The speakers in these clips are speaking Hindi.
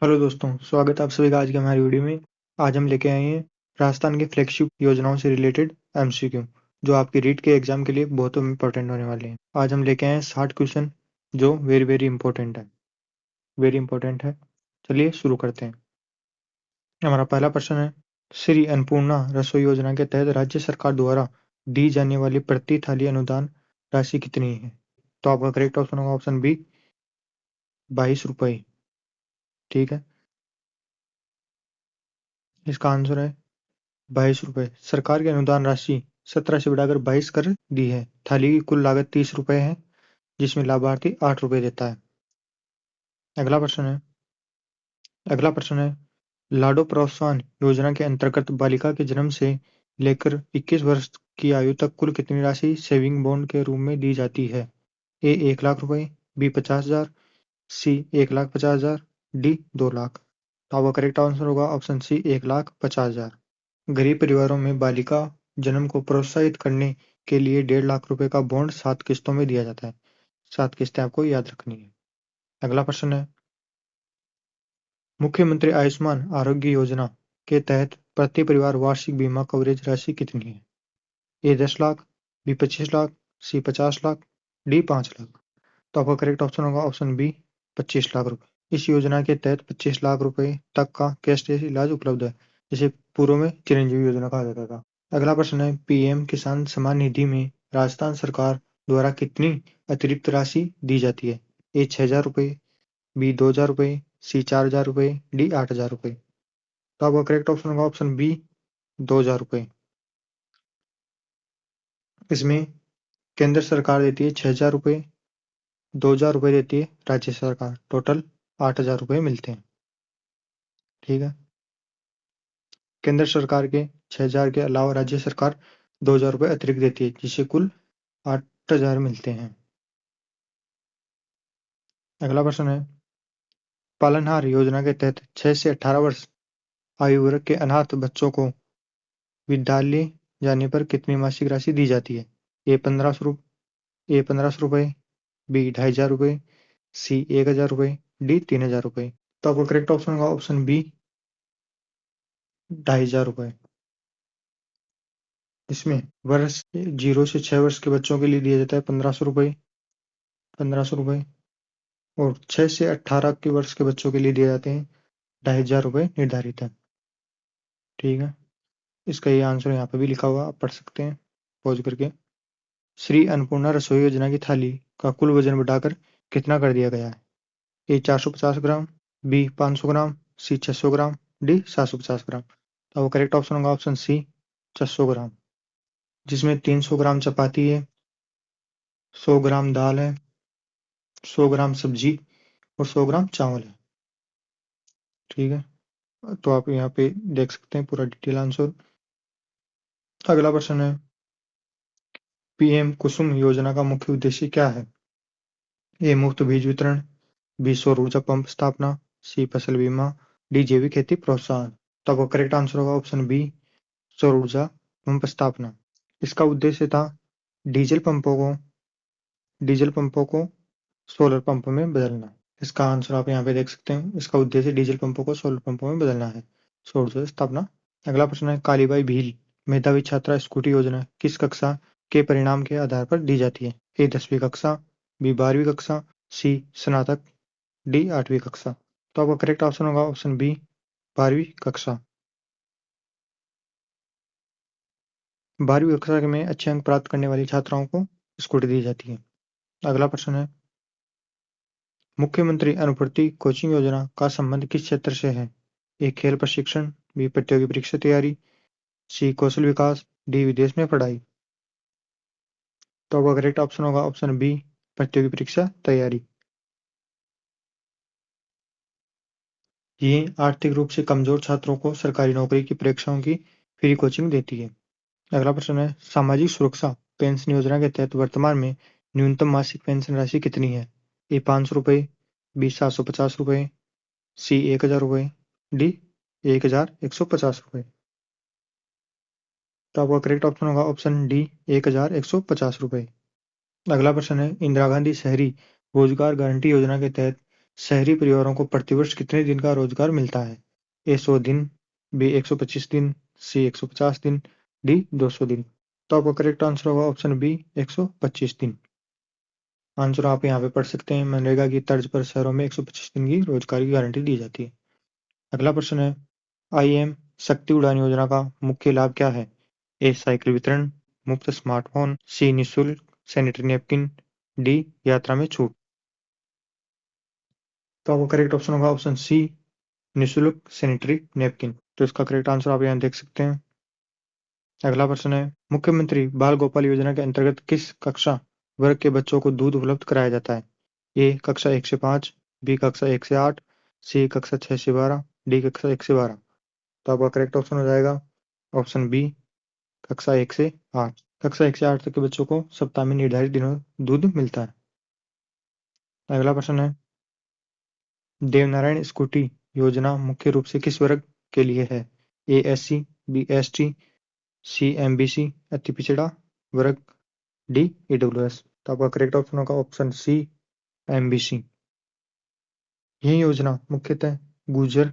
हेलो दोस्तों, स्वागत है आप सभी का आज की हमारी वीडियो में। आज हम लेके आए हैं राजस्थान के फ्लैगशिप योजनाओं से रिलेटेड एमसीक्यू, जो आपके रीट के एग्जाम के लिए बहुत इंपॉर्टेंट होने वाले हैं। आज हम लेके आए हैं 60 क्वेश्चन जो वेरी वेरी इंपॉर्टेंट है। चलिए शुरू करते हैं। हमारा पहला प्रश्न है, श्री अन्नपूर्णा रसोई योजना के तहत राज्य सरकार द्वारा दी जाने वाली प्रति थाली अनुदान राशि कितनी है? तो आपका करेक्ट ऑप्शन होगा ऑप्शन बी, 22 रुपये। ठीक है, इसका आंसर है 22 रुपये। सरकार की अनुदान राशि 17 से बढ़ाकर 22 कर दी है। थाली की कुल लागत 30 रुपये है, जिसमें लाभार्थी 8 रुपये देता है। अगला प्रश्न है अगला प्रश्न है, लाडो प्रोत्साहन योजना के अंतर्गत बालिका के जन्म से लेकर 21 वर्ष की आयु तक कुल कितनी राशि सेविंग बॉन्ड के रूप में दी जाती है? ए 1 लाख रुपए, बी 50,000, सी 1,50,000, डी 2 लाख। तो आपका करेक्ट आंसर होगा ऑप्शन सी, 1,50,000। गरीब परिवारों में बालिका जन्म को प्रोत्साहित करने के लिए 1.5 लाख रुपए का बॉन्ड 7 किस्तों में दिया जाता है। 7 किस्तें आपको याद रखनी है। अगला प्रश्न है, मुख्यमंत्री आयुष्मान आरोग्य योजना के तहत प्रति परिवार वार्षिक बीमा कवरेज राशि कितनी है? ए 10 लाख, बी 25 लाख, सी 50 लाख, डी 5 लाख। तो आपका करेक्ट ऑप्शन होगा ऑप्शन बी, 25 लाख रुपए। इस योजना के तहत 25 लाख रुपए तक का कैशलेस इलाज उपलब्ध है, जिसे पूर्व में चिरंजीवी योजना कहा जाता था। अगला प्रश्न है, पीएम किसान सम्मान निधि में राजस्थान सरकार द्वारा कितनी अतिरिक्त राशि दी जाती है? ए 6,000 रुपये, बी 2,000 रुपये, सी 4,000 रुपये, डी 8,000 रुपये। तो आपका करेक्ट ऑप्शन होगा ऑप्शन बी, 2,000 रुपये। इसमें केंद्र सरकार देती है 6,000 रुपये, 2,000 रुपये देती है राज्य सरकार, टोटल 8,000 रुपये मिलते हैं। ठीक है, केंद्र सरकार के 6,000 के अलावा राज्य सरकार 2,000 रुपये अतिरिक्त देती है, जिससे कुल 8,000 मिलते हैं। अगला प्रश्न है, पालनहार योजना के तहत 6 से 18 वर्ष आयु वर्ग के अनाथ बच्चों को विद्यालय जाने पर कितनी मासिक राशि दी जाती है? ए 1,500 रुपये, बी 2,500 रुपये, सी 1,000 रुपये, डी 3,000 रुपये। तो आपका करेक्ट ऑप्शन होगा ऑप्शन बी, 2,500 रुपये। इसमें वर्ष 0 से 6 वर्ष के बच्चों के लिए दिया जाता है 1,500 रुपये और 6 से 18 के वर्ष के बच्चों के लिए दिए जाते हैं 2,500 रुपये निर्धारित है। ठीक है, इसका ये आंसर यहाँ पे भी लिखा हुआ, आप पढ़ सकते हैं पॉज करके। श्री अन्नपूर्णा रसोई योजना की थाली का कुल वजन बढ़ाकर कितना कर दिया गया है? ए 450 ग्राम, बी 500 ग्राम, सी 600 ग्राम, डी 750 ग्राम। तो वो करेक्ट ऑप्शन होगा ऑप्शन सी, 600 ग्राम, जिसमें 300 ग्राम चपाती है, 100 ग्राम दाल है, 100 ग्राम सब्जी और 100 ग्राम चावल है। ठीक है, तो आप यहाँ पे देख सकते हैं पूरा डिटेल आंसर। अगला प्रश्न है, पीएम कुसुम योजना का मुख्य उद्देश्य क्या है? ए मुफ्त बीज वितरण, बी सौर ऊर्जा पंप स्थापना, सी फसल बीमा, डी जैविक खेती प्रोत्साहन। तो आपका करेक्ट आंसर होगा ऑप्शन बी, सौर ऊर्जा पंप स्थापना। इसका उद्देश्य था डीजल पंपों को डीजल पंपों को सोलर पंप में बदलना। इसका आंसर आप यहाँ पे देख सकते हैं। इसका उद्देश्य डीजल पंपों को सोलर पंपों में बदलना है, सौर ऊर्जा स्थापना। अगला प्रश्न है, कालीबाई भील मेधावी छात्रा स्कूटी योजना किस कक्षा के परिणाम के आधार पर दी जाती है? ए 10वीं कक्षा, बी 12वीं कक्षा, सी स्नातक, डी 8वीं कक्षा। तो आपका करेक्ट ऑप्शन होगा ऑप्शन बी, 12वीं कक्षा। 12वीं कक्षा में अच्छे अंक प्राप्त करने वाली छात्राओं को स्कूटी दी जाती है। अगला प्रश्न है, मुख्यमंत्री अनुपूर्ति कोचिंग योजना का संबंध किस क्षेत्र से है? ए खेल प्रशिक्षण, बी प्रतियोगी परीक्षा तैयारी, सी कौशल विकास, डी विदेश में पढ़ाई। तो आपका करेक्ट ऑप्शन होगा ऑप्शन बी, प्रतियोगी परीक्षा तैयारी। ये आर्थिक रूप से कमजोर छात्रों को सरकारी नौकरी की परीक्षाओं की फ्री कोचिंग देती है। अगला प्रश्न है, सामाजिक सुरक्षा पेंशन योजना के तहत वर्तमान में न्यूनतम मासिक पेंशन राशि कितनी है? ए 500 रुपये, बी 750 रुपये, सी 1,000 रुपये, डी 1,150 रुपये। तो आपका करेक्ट ऑप्शन होगा ऑप्शन डी, 1,150 रुपये। अगला प्रश्न है, इंदिरा गांधी शहरी रोजगार गारंटी योजना के तहत शहरी परिवारों को प्रतिवर्ष कितने दिन का रोजगार मिलता है? ए 100 दिन, बी 125 दिन, सी 150 दिन, डी 200 दिन। तो आपका करेक्ट आंसर होगा ऑप्शन बी 125 दिन। आंसर आप यहाँ पे पढ़ सकते हैं। मनरेगा की तर्ज पर शहरों में 125 दिन की रोजगार की गारंटी दी जाती है। अगला प्रश्न है, आईएम शक्ति उड़ान योजना का मुख्य लाभ क्या है? ए साइकिल वितरण, मुफ्त स्मार्टफोन, सी निःशुल्क सैनिटरी नैपकिन, डी यात्रा में छूट। तो आपका करेक्ट ऑप्शन होगा ऑप्शन सी निःशुल्क सैनिटरी नैपकिन। तो इसका करेक्ट आंसर आप यहाँ देख सकते हैं। अगला प्रश्न है, मुख्यमंत्री बाल गोपाल योजना के अंतर्गत किस कक्षा वर्ग के बच्चों को दूध उपलब्ध कराया जाता है? ए कक्षा 1 से 5, बी कक्षा 1 से 8, सी कक्षा 6 से 12, डी कक्षा 1 से 12। तो आपका करेक्ट ऑप्शन हो जाएगा ऑप्शन बी कक्षा 1 से 8। कक्षा 1 से 8 तक के बच्चों को सप्ताह में निर्धारित दिनों दूध मिलता है। अगला प्रश्न है, देवनारायण स्कूटी योजना मुख्य रूप से किस वर्ग के लिए है? ए एससी, बी एसटी, सी एमबीसी अति पिछड़ा वर्ग, डी ईडब्ल्यूएस। तो आपका करेक्ट ऑप्शन होगा ऑप्शन सी एमबीसी। यह योजना मुख्यतः गुर्जर,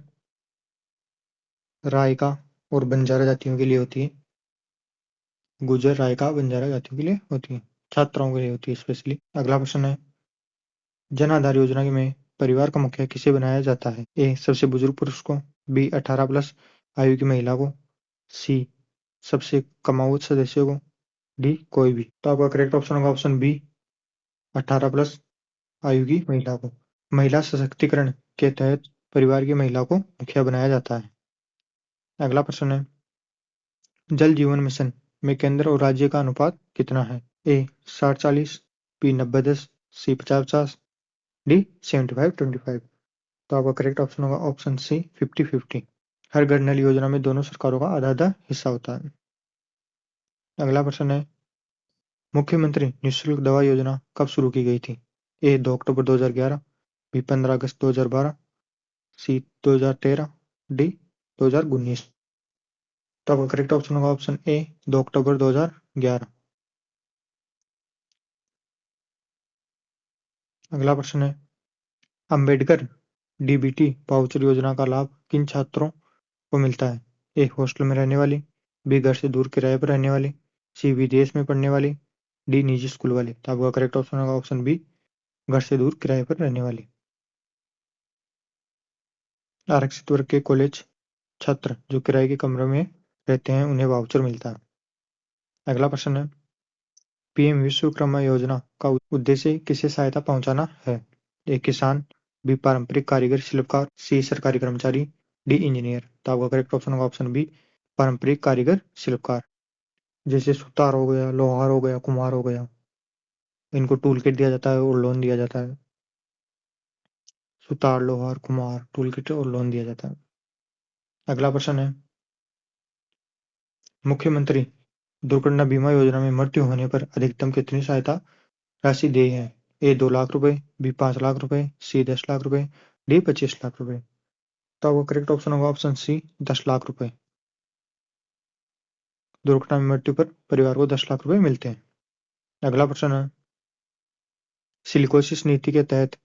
रायका और बंजारा जातियों के लिए होती है। गुर्जर, रायका, बंजारा जातियों के लिए होती है, छात्राओं के लिए होती है स्पेशली। अगला प्रश्न है, जन आधार योजना में परिवार का मुखिया किसे बनाया जाता है? ए सबसे बुजुर्ग पुरुष को, बी 18+ आयु की महिला को, सी सबसे कमाऊ सदस्य को, डी कोई भी। तो आपका करेक्ट ऑप्शन होगा ऑप्शन बी 18+ आयु की महिला को। महिला सशक्तिकरण के तहत परिवार की महिला को मुखिया बनाया जाता है। अगला प्रश्न है, जल जीवन मिशन में केंद्र और राज्य का अनुपात कितना है? ए 60-40, बी 90-10, सी 50-50, डी 75-25। तो आपका करेक्ट ऑप्शन होगा ऑप्शन सी 50-50। हर घर नल योजना में दोनों सरकारों का आधा आधा हिस्सा होता है। अगला प्रश्न है, मुख्यमंत्री निःशुल्क दवा योजना कब शुरू की गई थी? ए 2 अक्टूबर 2011, बी 15 अगस्त 2012, सी 2013, डी 2019। तो आपका करेक्ट ऑप्शन होगा ऑप्शन ए 2 अक्टूबर 2011। अगला प्रश्न है, अंबेडकर डीबीटी वाउचर योजना का लाभ किन छात्रों को मिलता है? ए हॉस्टल में रहने वाली, बी घर से दूर किराए पर रहने वाली, सी विदेश में पढ़ने वाली, डी निजी स्कूल वाले। तो आपका करेक्ट ऑप्शन होगा ऑप्शन बी घर से दूर किराए पर रहने वाली। आरक्षित वर्ग के कॉलेज छात्र जो किराए के कमरों में रहते हैं उन्हें वाउचर मिलता है। अगला प्रश्न है, पीएम विश्वकर्मा योजना का उद्देश्य किसे सहायता पहुंचाना है? ए किसान, बी पारंपरिक कारीगर शिल्पकार, सी सरकारी कर्मचारी, डी इंजीनियर। तो आपका करेक्ट ऑप्शन होगा ऑप्शन बी पारंपरिक कारीगर शिल्पकार। जैसे सुतार हो गया, लोहार हो गया, कुम्हार हो गया, इनको टूल किट दिया जाता है और लोन दिया जाता है। सुतार, लोहार, कुम्हार, टूल किट और लोन दिया जाता है। अगला प्रश्न है, मुख्यमंत्री दुर्घटना बीमा योजना में मृत्यु होने पर अधिकतम कितनी सहायता राशि दी है? ए 2 लाख रुपए, बी 5 लाख रुपए, सी 10 लाख रुपए, डी 25 लाख रुपए। तो आपका करेक्ट ऑप्शन होगा ऑप्शन सी 10 लाख रुपए। दुर्घटना में मृत्यु पर परिवार को 10 लाख रुपए मिलते हैं। अगला प्रश्न है, सिलिकोसिस नीति के तहत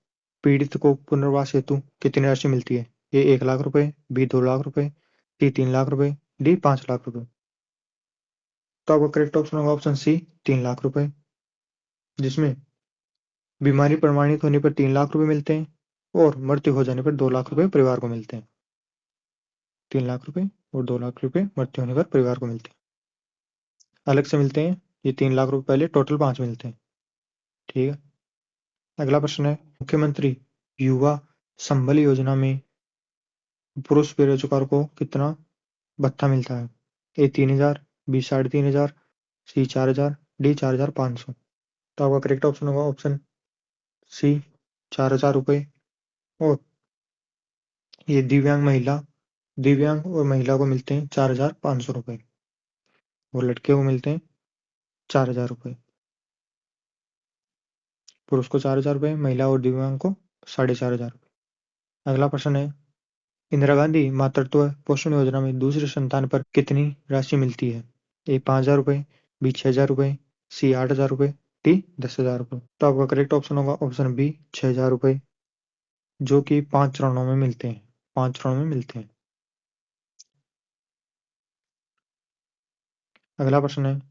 पीड़ित को पुनर्वास हेतु कितनी राशि मिलती है? ए 1 लाख रुपए, बी 2 लाख रुपए, सी 3 लाख रुपए, डी 5 लाख रुपए। तो आपका करेक्ट ऑप्शन होगा ऑप्शन सी 3 लाख रुपए, जिसमें बीमारी प्रमाणित होने पर 3 लाख रुपए मिलते हैं और मृत्यु हो जाने पर 2 लाख रुपए परिवार को मिलते हैं। 3 लाख रुपए और 2 लाख रुपए मृत्यु होने पर परिवार को मिलते हैं, अलग से मिलते हैं। ये 3 लाख रुपए पहले, टोटल 5 मिलते हैं। ठीक है। अगला प्रश्न है, मुख्यमंत्री युवा संबल योजना में पुरुष बेरोजगार को कितना भत्ता मिलता है? ए 3,000, बी 3,500, सी 4,000, डी 4,500। तो आपका करेक्ट ऑप्शन होगा ऑप्शन सी 4,000 रुपए। और ये दिव्यांग और महिला को मिलते हैं 4,500 रुपए, और लड़के को मिलते हैं 4,000 रुपए। पुरुष को 4,000 रुपए, महिला और दिव्यांग को 4,500 रुपए। अगला प्रश्न है, इंदिरा गांधी मातृत्व पोषण योजना में दूसरे संतान पर कितनी राशि मिलती है? ए 5,000 रुपए, बी 6,000 रुपए, सी 8,000 रुपए, डी 10,000 रुपए। तो आपका करेक्ट ऑप्शन होगा ऑप्शन बी 6,000 रुपए। जो कि 5 चरणों में मिलते हैं। 5 चरणों में मिलते हैं। अगला प्रश्न है,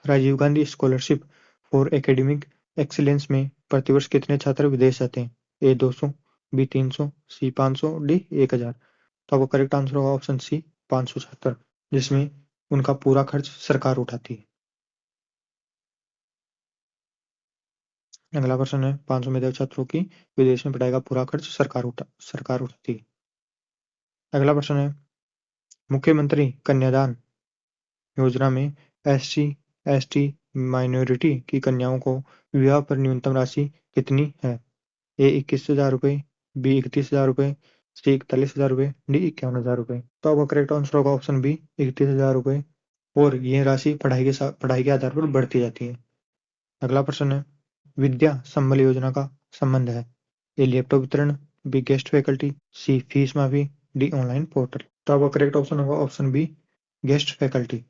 Rajiv Gandhi scholarship for academic excellence में प्रतिवर्ष कितने छात्र विदेश जाते हैं? A 200, B 300, C 500, D 1000। तो आपका करेक्ट आंसर होगा ऑप्शन सी 500 छात्र, जिसमें उनका पूरा खर्च सरकार उठाती है। अगला प्रश्न है, 500 मेधावी छात्रों की विदेश में पढ़ाई का पूरा खर्च सरकार उठाती है। अगला प्रश्न है, मुख्यमंत्री कन्यादान योजना में एससी एसटी माइनॉरिटी की कन्याओं को विवाह पर न्यूनतम राशि कितनी है? ए 21,000 रुपये, बी 31,000 रुपये, सी 41,000 रुपये, डी 51,000 रुपये। तो आपका करेक्ट आंसर होगा ऑप्शन बी 31,000 रुपये, और यह राशि पढ़ाई के आधार पर बढ़ती जाती है। अगला प्रश्न है, विद्या संबल योजना का संबंध है? ए लैपटॉप वितरण, बी गेस्ट फैकल्टी, सी फीस माफी, डी ऑनलाइन पोर्टल। तो आपका करेक्ट ऑप्शन होगा ऑप्शन बी गेस्ट फैकल्टी,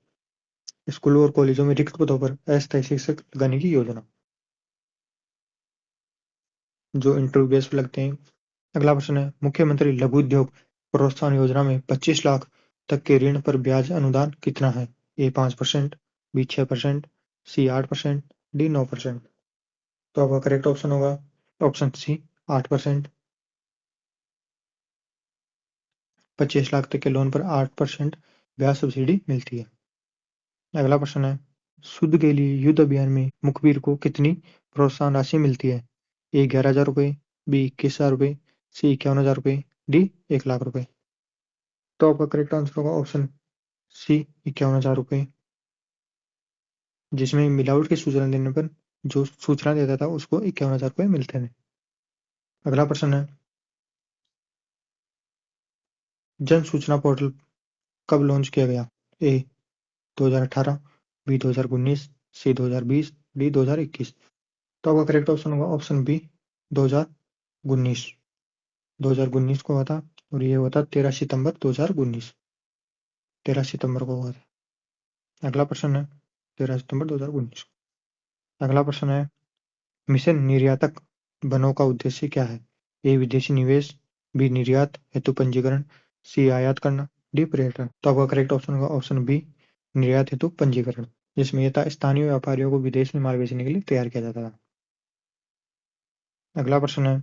स्कूलों और कॉलेजों में रिक्त पदों पर अस्थायी शिक्षक लगाने की योजना, जो इंटरव्यू बेस पर लगते हैं। अगला प्रश्न है, मुख्यमंत्री लघु उद्योग प्रोत्साहन योजना में 25 लाख तक के ऋण पर ब्याज अनुदान कितना है? ए 5%, बी 6%, सी 8%, डी 9%। तो आपका करेक्ट ऑप्शन होगा ऑप्शन सी 8%। 25 लाख तक के लोन पर 8% ब्याज सब्सिडी मिलती है। अगला प्रश्न है, शुद्ध के लिए युद्ध अभियान में मुखबिर को कितनी प्रोत्साहन राशि मिलती है? ए 11,000 रुपये, बी 21,000 रुपये, सी 51,000 रुपये, डी 1 लाख रुपये। तो आपका करेक्ट आंसर होगा ऑप्शन सी 51,000 रुपये, जिसमें मिलावट की सूचना देने पर जो सूचना देता था उसको 51,000 रुपये मिलते थे। अगला प्रश्न है, जन सूचना पोर्टल कब लॉन्च किया गया? ए 2018, बी 2019, सी 2020, डी 2021। तो आपका करेक्ट ऑप्शन होगा ऑप्शन बी 2019। 2019 को हुआ था, और ये हुआ था 13 सितंबर 2019। 13 सितंबर को हुआ था। अगला प्रश्न है, 13 सितंबर 2019। अगला प्रश्न है, मिशन निर्यातक बनों का उद्देश्य क्या है? ए विदेशी निवेश, बी निर्यात हेतु पंजीकरण, सी आयात करना, डी पर्यटन। तो आपका करेक्ट ऑप्शन होगा ऑप्शन बी निर्यात हेतु पंजीकरण, जिसमें यह था स्थानीय व्यापारियों को विदेश में माल बेचने के लिए तैयार किया जाता था। अगला प्रश्न है,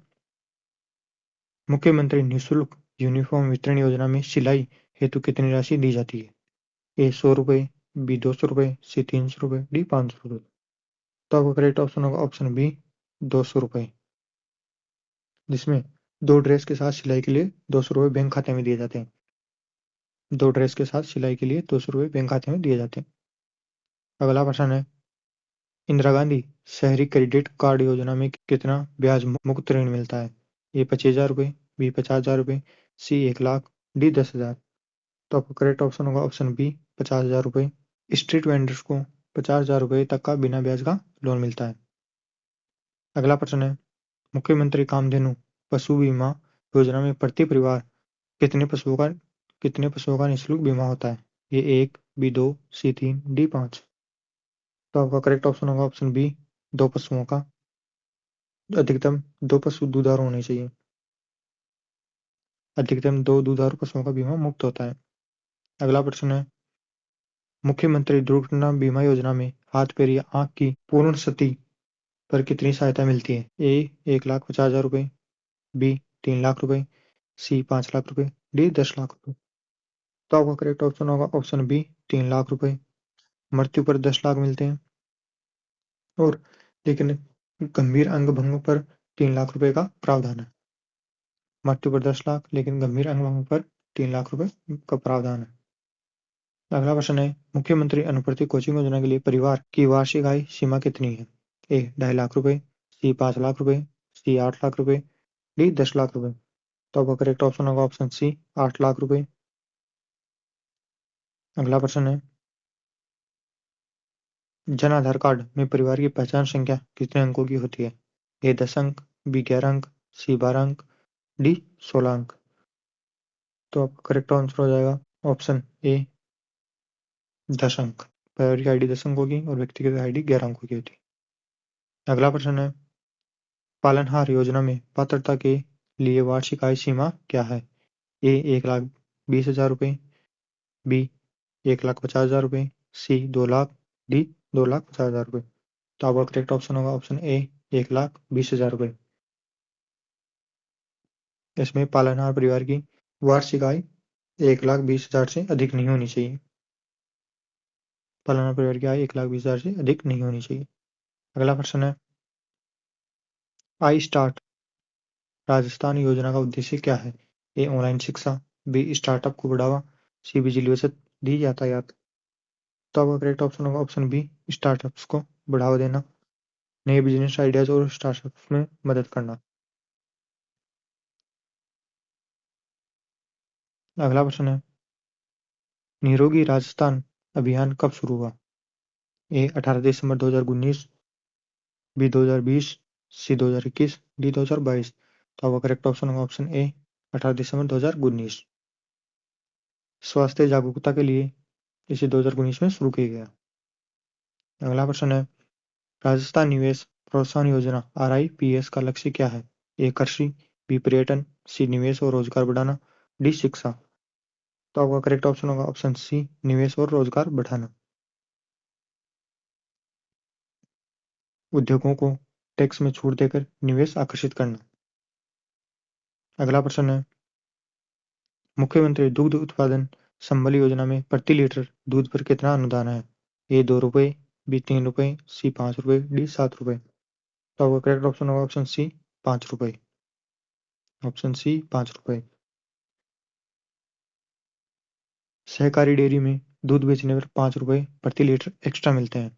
मुख्यमंत्री निःशुल्क यूनिफॉर्म वितरण योजना में सिलाई हेतु कितनी राशि दी जाती है? ए 100 रुपये, बी 200 रुपये, सी 300 रुपये, डी 500 रुपये। तो आपका करेक्ट ऑप्शन होगा ऑप्शन बी 200 रुपये, जिसमें 2 ड्रेस के साथ सिलाई के लिए 200 रुपये बैंक खाते में दिए जाते हैं। 2 ड्रेस के साथ सिलाई के लिए 200 रुपये बैंक खाते में दिए जाते हैं। अगला प्रश्न है, इंदिरा गांधी शहरी क्रेडिट कार्ड योजना में कितना ब्याज मुक्त ऋण मिलता है? ए 25,000 रुपये, बी 50,000 रुपये, सी 1 लाख, डी 10,000। तो आपका करेक्ट ऑप्शन होगा ऑप्शन बी 50,000 रुपये। स्ट्रीट वेंडर्स को 50,000 रुपये तक का बिना ब्याज का लोन मिलता है। अगला प्रश्न है, मुख्यमंत्री कामधेनु पशु बीमा योजना में प्रति परिवार कितने पशुओं का निःशुल्क बीमा होता है? ये 1, बी 2, सी 3, डी 5। तो आपका करेक्ट ऑप्शन होगा ऑप्शन बी 2 पशुओं का। अधिकतम 2 पशु दुधारू होने चाहिए। अधिकतम 2 दुधारू पशुओं का बीमा मुफ्त होता है। अगला प्रश्न है, मुख्यमंत्री दुर्घटना बीमा योजना में हाथ पैर या आंख की पूर्ण क्षति पर कितनी सहायता मिलती है? ए 1,50,000 रुपये, बी 3 लाख रुपए, सी 5 लाख रुपए, डी 10 लाख रुपए। तो आपका करेक्ट ऑप्शन होगा ऑप्शन बी 3 लाख रुपए। मृत्यु पर 10 लाख मिलते हैं, और लेकिन गंभीर अंग भंग पर 3 लाख रुपए का प्रावधान है। मृत्यु पर 10 लाख, लेकिन गंभीर अंग भंग पर 3 लाख रुपए का प्रावधान है। अगला प्रश्न है, मुख्यमंत्री अनुपूरक कोचिंग योजना के लिए परिवार की वार्षिक आय सीमा कितनी है? ए 2.5 लाख रुपए, सी 5 लाख रुपए, सी 8 लाख रुपए, डी 10 लाख रुपए। तो आपका करेक्ट ऑप्शन होगा ऑप्शन सी 8 लाख रुपए। अगला प्रश्न है, जन आधार कार्ड में परिवार की पहचान संख्या कितने अंकों की होती है? ए 10 अंक, बी 11 अंक, सी 12 अंक, डी 16 अंक। तो आपका करेक्ट आंसर हो जाएगा ऑप्शन ए 10 अंक। परिवार की आईडी 10 अंकों की और व्यक्तिगत आईडी 11 अंकों की होती है। अगला प्रश्न है, पालनहार योजना में पात्रता के लिए वार्षिक आय सीमा क्या है? ए 1,20,000 रुपये, बी 1,50,000 रुपये, सी 2 लाख, डी 2,50,000 रुपये। तो आपका करेक्ट ऑप्शन होगा ऑप्शन ए 1,20,000 रुपये। इसमें पालनहार परिवार की वार्षिक आय 1,20,000 से अधिक नहीं होनी चाहिए। पालनहार परिवार की आय 1,20,000 से अधिक नहीं होनी चाहिए। अगला प्रश्न है, आई स्टार्ट राजस्थान योजना का उद्देश्य क्या है? ए ऑनलाइन शिक्षा, बी स्टार्टअप को बढ़ावा, सी बिजली बचत, डी यातायात। तो आपका करेक्ट ऑप्शन होगा ऑप्शन बी स्टार्टअप्स को बढ़ावा देना, नए बिजनेस आइडियाज और स्टार्टअप्स में मदद करना। अगला प्रश्न है, निरोगी राजस्थान अभियान कब शुरू हुआ? ए 18 दिसंबर 2019, बी 2020, सी 2021, डी 2022। तो आपका करेक्ट ऑप्शन होगा ऑप्शन ए 18 दिसंबर 2019। स्वास्थ्य जागरूकता के लिए इसे 2019 में शुरू किया गया। अगला प्रश्न है, राजस्थान निवेश प्रोत्साहन योजना RIPS का लक्ष्य क्या है? ए कृषि, बी पर्यटन, सी निवेश और रोजगार बढ़ाना, डी शिक्षा। तो आपका करेक्ट ऑप्शन होगा ऑप्शन सी निवेश और रोजगार बढ़ाना। उद्योगों को टैक्स में छूट देकर निवेश आकर्षित करना। अगला प्रश्न है, मुख्यमंत्री दुग्ध उत्पादन संबल योजना में प्रति लीटर दूध पर कितना अनुदान है? ए 2 रुपये, बी 3 रुपये, सी 5 रुपये, डी 7 रुपये। तो आपका करेक्ट ऑप्शन होगा ऑप्शन सी 5 रुपये। ऑप्शन सी 5 रुपये। सहकारी डेयरी में दूध बेचने पर 5 रुपये प्रति लीटर एक्स्ट्रा मिलते हैं।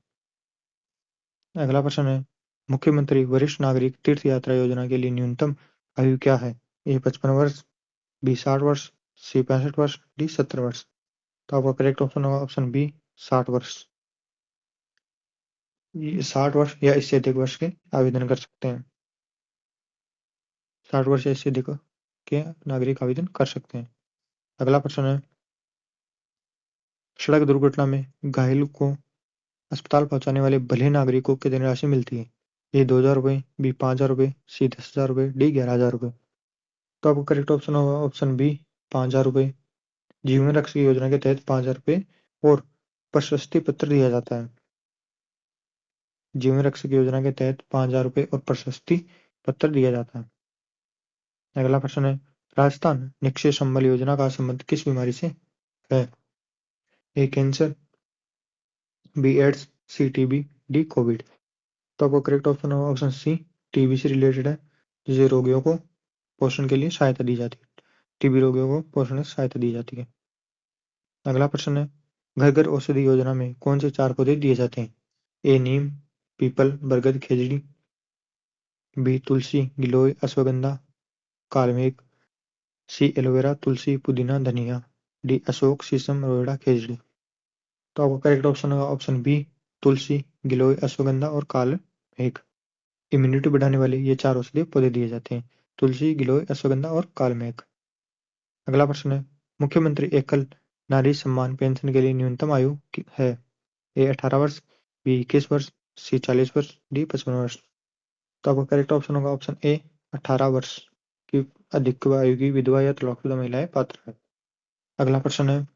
अगला प्रश्न है, मुख्यमंत्री वरिष्ठ नागरिक तीर्थ यात्रा योजना के लिए न्यूनतम आयु क्या है? ए 55 वर्ष, बी 60 वर्ष, सी 65 वर्ष, डी 70 वर्ष। तो आपका करेक्ट ऑप्शन होगा ऑप्शन बी 60 वर्ष। ये 60 वर्ष या इससे अधिक वर्ष के आवेदन कर सकते हैं। 60 वर्ष या इससे अधिक के नागरिक आवेदन कर सकते हैं। अगला प्रश्न है, सड़क दुर्घटना में घायल को अस्पताल पहुंचाने वाले भले नागरिकों को कितनी राशि मिलती है? ए 2,000 रुपये, बी 5,000 रुपये, सी 10,000 रुपये, डी 11,000 रुपये। तो आपका करेक्ट ऑप्शन होगा ऑप्शन बी 5,000 रुपये। जीवन रक्षक योजना के तहत 5,000 रुपये और प्रशस्ति पत्र दिया जाता है। जीवन रक्षक योजना के तहत 5,000 रुपये और प्रशस्ति पत्र दिया जाता है। अगला प्रश्न है, राजस्थान निक्षय संबल योजना का संबंध किस बीमारी से है? ए कैंसर, बी एड्स, सी टीबी, डी कोविड। तो आपको करेक्ट ऑप्शन होगा ऑप्शन सी टीबी से रिलेटेड है, जिसे रोगियों को पोषण के लिए सहायता दी जाती है। टीबी रोगियों को पोषण में सहायता दी जाती है। अगला प्रश्न है, घर घर औषधि योजना में कौन से 4 पौधे दिए जाते हैं? ए नीम, पीपल, बरगद, खेजड़ी, बी तुलसी, गिलोय, अश्वगंधा, कालमेघ, सी एलोवेरा, तुलसी, पुदीना, धनिया, डी अशोक, शीशम, रोएड़ा, खेजड़ी। तो आपका करेक्ट ऑप्शन होगा ऑप्शन बी तुलसी, गिलोय, अश्वगंधा और कालमेघ। इम्यूनिटी बढ़ाने वाले ये 4 औषधीय पौधे दिए जाते हैं, तुलसी, गिलोय, अश्वगंधा और कालमेघ। अगला प्रश्न है, मुख्यमंत्री एकल नारी सम्मान पेंशन के लिए न्यूनतम आयु है? ए 18 वर्ष, बी 21 वर्ष, सी 40 वर्ष, डी 55 वर्ष। तो आपका करेक्ट ऑप्शन होगा ऑप्शन ए 18 वर्ष की अधिक आयु की विधवा या तलाकशुदा महिलाएं पात्र है। अगला प्रश्न है,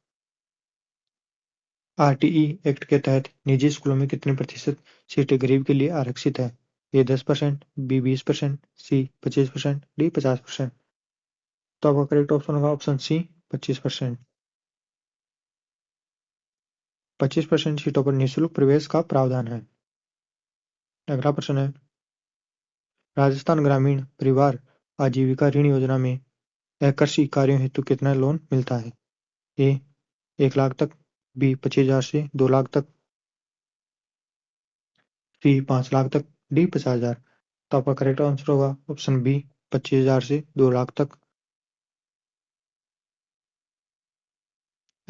RTE एक्ट के तहत निजी स्कूलों में कितने प्रतिशत सीटें गरीब के लिए आरक्षित है? ए 10%, बी 20%, सी 25%, डी 50%। तो आपका करेक्ट ऑप्शन होगा ऑप्शन सी 25%। 25% सीटों पर निःशुल्क प्रवेश का प्रावधान है। अगला प्रश्न है, राजस्थान ग्रामीण परिवार आजीविका ऋण योजना में कृषि कार्यों हेतु कितना लोन मिलता है? ए 1 लाख तक, बी 25,000 से 2 लाख तक, सी 5 लाख तक, डी 50,000। तो आपका करेक्ट आंसर होगा ऑप्शन बी 25,000 से 2 लाख तक।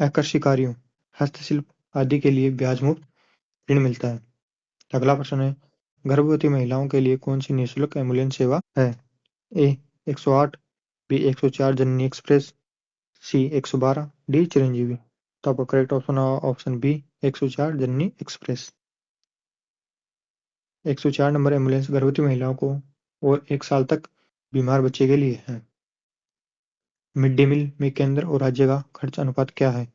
कृषि कार्यों, हस्तशिल्प आदि के लिए ब्याज मुक्त ऋण मिलता है। अगला प्रश्न है, गर्भवती महिलाओं के लिए कौन सी निःशुल्क एम्बुलेंस सेवा है? ए 108, बी 104 जननी एक्सप्रेस, सी 112, डी चिरंजीवी। तो आपका करेक्ट ऑप्शन होगा ऑप्शन बी 104 जननी एक्सप्रेस। 104 नंबर एम्बुलेंस गर्भवती महिलाओं को और 1 साल तक बीमार बच्चे के लिए है। मिड डे मील में केंद्र और राज्य का खर्च अनुपात क्या है?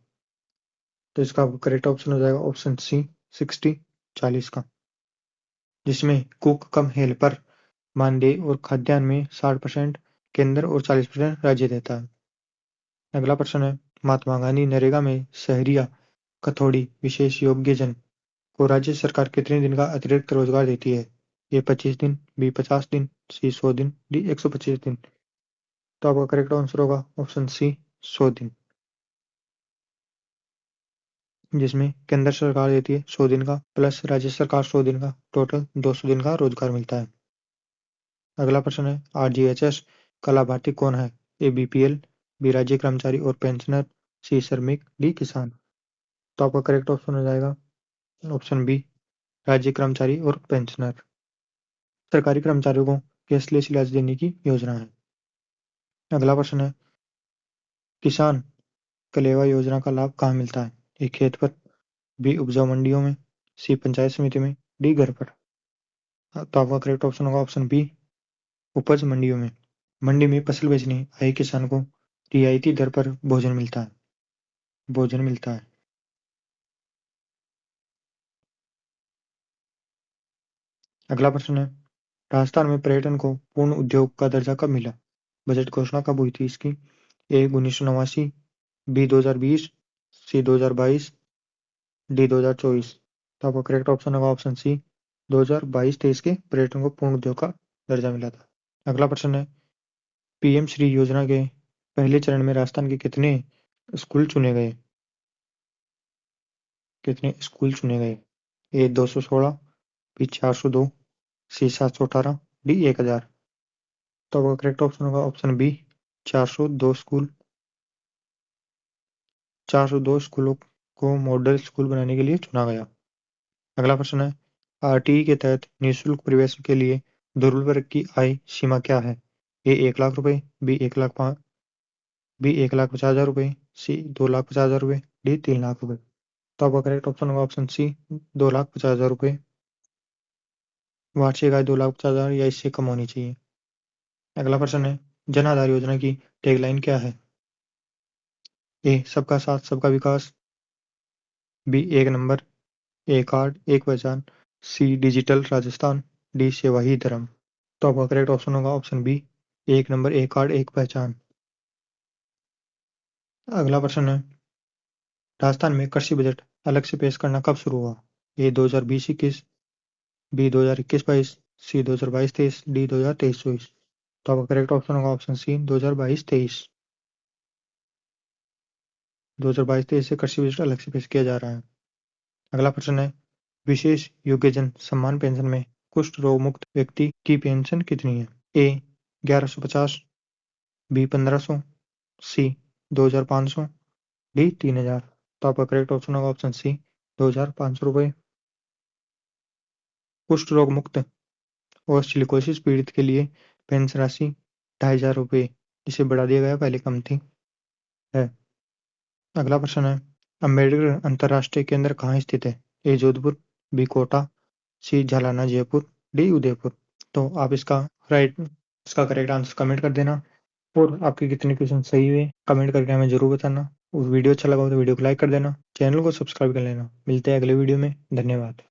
तो इसका करेक्ट ऑप्शन हो जाएगा ऑप्शन सी 60-40 का, जिसमें कुक कम हेल्पर मानदेय और खाद्यान्न में 60% केंद्र और 40% राज्य देता है। अगला प्रश्न है, महात्मा गांधी नरेगा में शहरिया कथौड़ी विशेष योग्यजन को राज्य सरकार कितने दिन का अतिरिक्त रोजगार देती है? ए 25 दिन, बी 50 दिन, सी 100 दिन, डी 125 दिन। तो आपका करेक्ट आंसर होगा ऑप्शन सी 100 दिन, जिसमें केंद्र सरकार देती है 100 दिन का प्लस राज्य सरकार 100 दिन का, टोटल 200 दिन का रोजगार मिलता है। अगला प्रश्न है, आरजीएचएस का लाभार्थी कौन है? ए बीपीएल, बी राज्य कर्मचारी और पेंशनर, सी श्रमिक, डी किसान। तो आपका करेक्ट ऑप्शन हो जाएगा ऑप्शन बी राज्य कर्मचारी और पेंशनर। सरकारी कर्मचारियों को कैशलेस इलाज देने की योजना है। अगला प्रश्न है, किसान कलेवा योजना का लाभ कहाँ मिलता है? ए खेत पर, बी उपजाऊ मंडियों में, सी पंचायत समिति में, डी घर पर। तो आपका करेक्ट ऑप्शन होगा ऑप्शन बी उपज मंडियों में। मंडी में फसल बेचने आए किसान को रियायती दर पर भोजन मिलता है। अगला प्रश्न है, राजस्थान में पर्यटन को पूर्ण उद्योग का दर्जा कब मिला? बजट घोषणा कब हुई थी इसकी? ए 1989, बी 2020, सी 2022, डी 2024। तो आपका करेक्ट ऑप्शन होगा ऑप्शन सी 2022-23 के पर्यटन को पूर्ण उद्योग का दर्जा मिला था। अगला प्रश्न है, पीएम श्री योजना के पहले चरण में राजस्थान के कितने स्कूल चुने गए? ए 216, बी 402, सी 718, डी 1000। तो आपका करेक्ट ऑप्शन होगा ऑप्शन बी 402 स्कूल। 402 स्कूलों को मॉडल स्कूल बनाने के लिए चुना गया। अगला प्रश्न है, आरटीई के तहत निःशुल्क प्रवेश के लिए दुर्बल वर्ग की आय सीमा क्या है? ए 1 लाख रुपए, बी 1,50,000 रुपए, सी 2,50,000 रुपए, डी 3 लाख रुपए। तो आपका करेक्ट ऑप्शन होगा ऑप्शन सी 2,50,000 रुपए। वार्षिक आय 2,50,000 या इससे कम होनी चाहिए। अगला प्रश्न है, जन आधार योजना की टैगलाइन क्या है? ए सबका साथ सबका विकास, बी एक नंबर, ए कार्ड एक पहचान, सी डिजिटल राजस्थान, डी सेवा ही धर्म। तो आपका करेक्ट ऑप्शन होगा ऑप्शन बी एक नंबर, एक कार्ड एक पहचान। अगला प्रश्न है, राजस्थान में कृषि बजट अलग से पेश करना कब शुरू हुआ? ए 2020-21, बी 2021-22, सी 2022-23, डी 2023-24। तो आपका करेक्ट ऑप्शन होगा ऑप्शन सी 2022-23। 2022-23 से कृषि बजट अलग से पेश किया जा रहा है। अगला प्रश्न है, विशेष योग्यजन सम्मान पेंशन में कुष्ठ रोग मुक्त व्यक्ति की पेंशन कितनी है? ए 1150, बी 1500, सी 2500, डी 3000। तो आपका करेक्ट ऑप्शन होगा ऑप्शन सी 2500 रुपए। कुष्ठ रोग मुक्त और सिलिकोसिस पीड़ित के लिए पेंशन राशि 2500 रुपए, जिसे बढ़ा दिया गया, पहले कम थी है। अगला प्रश्न है, अम्बेडकर अंतरराष्ट्रीय केंद्र कहाँ स्थित है? ए जोधपुर, बी कोटा, सी झालाना जयपुर, डी उदयपुर। तो आप इसका करेक्ट आंसर कमेंट कर देना, और आपके कितने क्वेश्चन सही हुए कमेंट करके हमें जरूर बताना। और वीडियो अच्छा लगा हो तो वीडियो को लाइक कर देना, चैनल को सब्सक्राइब कर लेना। मिलते हैं अगले वीडियो में, धन्यवाद।